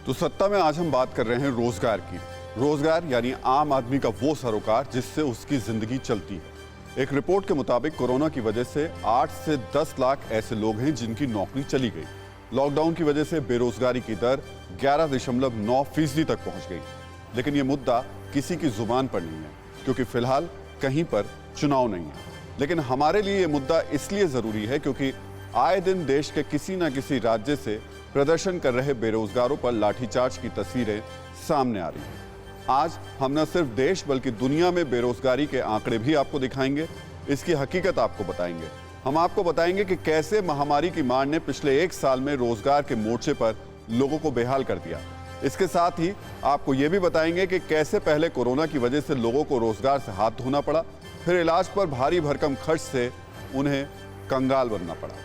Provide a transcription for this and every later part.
तो सत्ता में आज हम बात कर रहे हैं रोजगार की। रोजगार यानी आम आदमी का वो सरोकार जिससे उसकी जिंदगी चलती है। एक रिपोर्ट के मुताबिक कोरोना की वजह से 8 से 10 लाख ऐसे लोग हैं जिनकी नौकरी चली गई। लॉकडाउन की वजह से बेरोजगारी की दर 11.9% तक पहुंच गई। लेकिन ये मुद्दा किसी की जुबान पर नहीं है क्योंकि फिलहाल कहीं पर चुनाव नहीं है। लेकिन हमारे लिए ये मुद्दा इसलिए जरूरी है क्योंकि आए दिन देश के किसी न किसी राज्य से प्रदर्शन कर रहे बेरोजगारों पर लाठीचार्ज की तस्वीरें सामने आ रही हैं। आज हम न सिर्फ देश बल्कि दुनिया में बेरोजगारी के आंकड़े भी आपको दिखाएंगे, इसकी हकीकत आपको बताएंगे। हम आपको बताएंगे कि कैसे महामारी की मार ने पिछले 1 साल में रोजगार के मोर्चे पर लोगों को बेहाल कर दिया। इसके साथ ही आपको ये भी बताएंगे कि कैसे पहले कोरोना की वजह से लोगों को रोजगार से हाथ धोना पड़ा, फिर इलाज पर भारी भरकम खर्च से उन्हें कंगाल बनना पड़ा।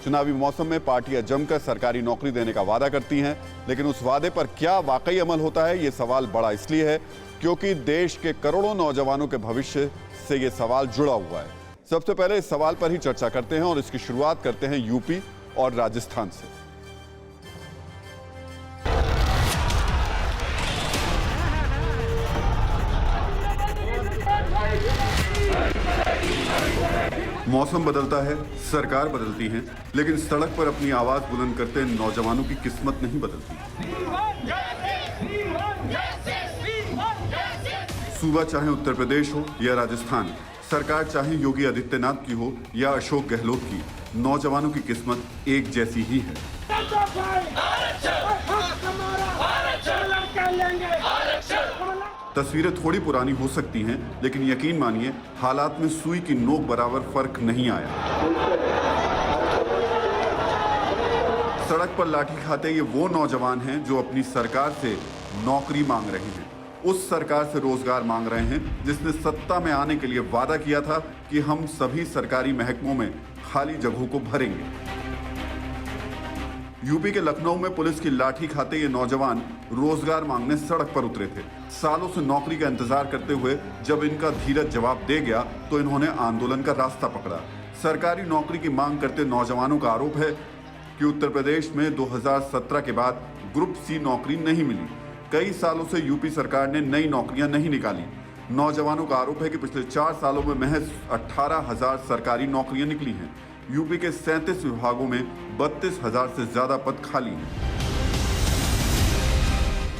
चुनावी मौसम में पार्टियां जमकर सरकारी नौकरी देने का वादा करती हैं, लेकिन उस वादे पर क्या वाकई अमल होता है, ये सवाल बड़ा इसलिए है क्योंकि देश के करोड़ों नौजवानों के भविष्य से ये सवाल जुड़ा हुआ है। सबसे पहले इस सवाल पर ही चर्चा करते हैं और इसकी शुरुआत करते हैं यूपी और राजस्थान से। मौसम बदलता है, सरकार बदलती है, लेकिन सड़क पर अपनी आवाज बुलंद करते नौजवानों की किस्मत नहीं बदलती। सूबा चाहे उत्तर प्रदेश हो या राजस्थान, सरकार चाहे योगी आदित्यनाथ की हो या अशोक गहलोत की, नौजवानों की किस्मत एक जैसी ही है। तस्वीरें थोड़ी पुरानी हो सकती हैं, लेकिन यकीन मानिए हालात में सुई की नोक बराबर फर्क नहीं आया। सड़क पर लाठी खाते ये वो नौजवान हैं जो अपनी सरकार से नौकरी मांग रहे हैं, उस सरकार से रोजगार मांग रहे हैं जिसने सत्ता में आने के लिए वादा किया था कि हम सभी सरकारी महकमों में खाली जगहों को भरेंगे। यूपी के लखनऊ में पुलिस की लाठी खाते ये नौजवान रोजगार मांगने सड़क पर उतरे थे। सालों से नौकरी का इंतजार करते हुए जब इनका धीरज जवाब दे गया तो इन्होंने आंदोलन का रास्ता पकड़ा। सरकारी नौकरी की मांग करते नौजवानों का आरोप है कि उत्तर प्रदेश में 2017 के बाद ग्रुप सी नौकरी नहीं मिली। कई सालों से यूपी सरकार ने नई नौकरियां नहीं निकाली। नौजवानों का आरोप है कि पिछले 4 सालों में महज 18,000 सरकारी नौकरियां निकली हैं। यूपी के 37 विभागों में 32,000 से ज्यादा पद खाली हैं।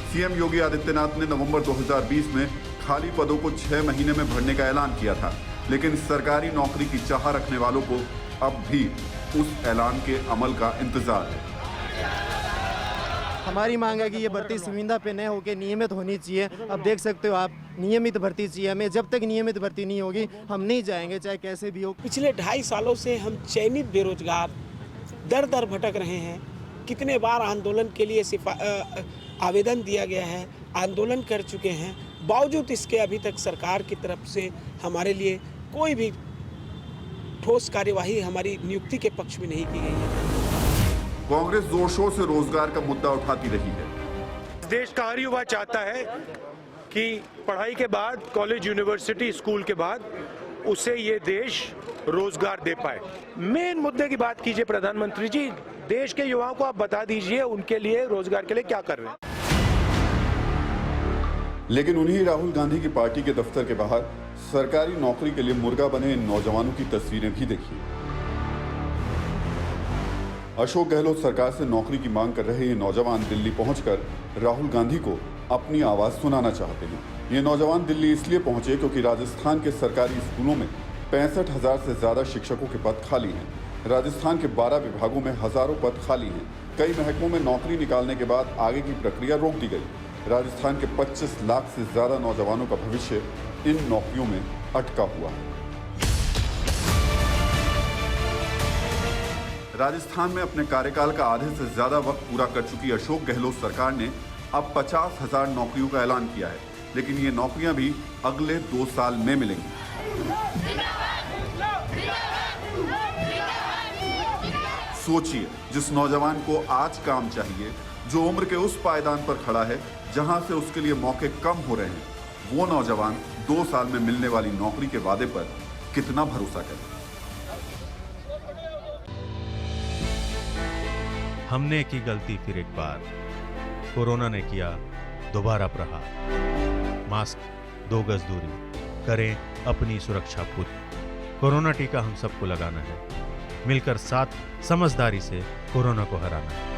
सीएम योगी आदित्यनाथ ने नवंबर 2020 में खाली पदों को 6 महीने में भरने का ऐलान किया था, लेकिन सरकारी नौकरी की चाह रखने वालों को अब भी उस ऐलान के अमल का इंतजार है। हमारी मांग है कि ये भर्ती संविदा पे न होकर नियमित होनी चाहिए। अब देख सकते हो आप, नियमित भर्ती चाहिए हमें। जब तक नियमित भर्ती नहीं होगी हम नहीं जाएंगे, चाहे कैसे भी हो। पिछले 2.5 सालों से हम चयनित बेरोजगार दर दर भटक रहे हैं। कितने बार आंदोलन के लिए आवेदन दिया गया है, आंदोलन कर चुके हैं, बावजूद इसके अभी तक सरकार की तरफ से हमारे लिए कोई भी ठोस कार्यवाही हमारी नियुक्ति के पक्ष में नहीं की गई है। कांग्रेस जोर शोर से रोजगार का मुद्दा उठाती रही है। देश का हर युवा चाहता है कि पढ़ाई के बाद, कॉलेज, यूनिवर्सिटी, स्कूल के बाद उसे ये देश रोजगार दे पाए। मेन मुद्दे की बात कीजिए प्रधानमंत्री जी, देश के युवाओं को आप बता दीजिए उनके लिए रोजगार के लिए क्या कर रहे हैं। लेकिन उन्हीं राहुल गांधी की पार्टी के दफ्तर के बाहर सरकारी नौकरी के लिए मुर्गा बने इन नौजवानों की तस्वीरें भी देखिए। अशोक गहलोत सरकार से नौकरी की मांग कर रहे ये नौजवान दिल्ली पहुंचकर राहुल गांधी को अपनी आवाज सुनाना चाहते हैं। ये नौजवान दिल्ली इसलिए पहुंचे क्योंकि राजस्थान के सरकारी स्कूलों में 65,000 से ज्यादा शिक्षकों के पद खाली हैं। राजस्थान के 12 विभागों में हजारों पद खाली हैं। कई महकमों में नौकरी निकालने के बाद आगे की प्रक्रिया रोक दी गई। राजस्थान के 25 लाख से ज्यादा नौजवानों का भविष्य इन नौकरियों में अटका हुआ है। राजस्थान में अपने कार्यकाल का आधे से ज्यादा वक्त पूरा कर चुकी अशोक गहलोत सरकार ने अब 50,000 नौकरियों का ऐलान किया है, लेकिन ये नौकरियां भी अगले 2 साल में मिलेंगी। सोचिए, जिस नौजवान को आज काम चाहिए, जो उम्र के उस पायदान पर खड़ा है जहां से उसके लिए मौके कम हो रहे हैं, वो नौजवान 2 साल में मिलने वाली नौकरी के वादे पर कितना भरोसा करे। हमने की गलती फिर एक बार, कोरोना ने किया दोबारा प्रहार। मास्क, 2 गज दूरी, करें अपनी सुरक्षा खुद। कोरोना टीका हम सबको लगाना है, मिलकर साथ समझदारी से कोरोना को हराना है।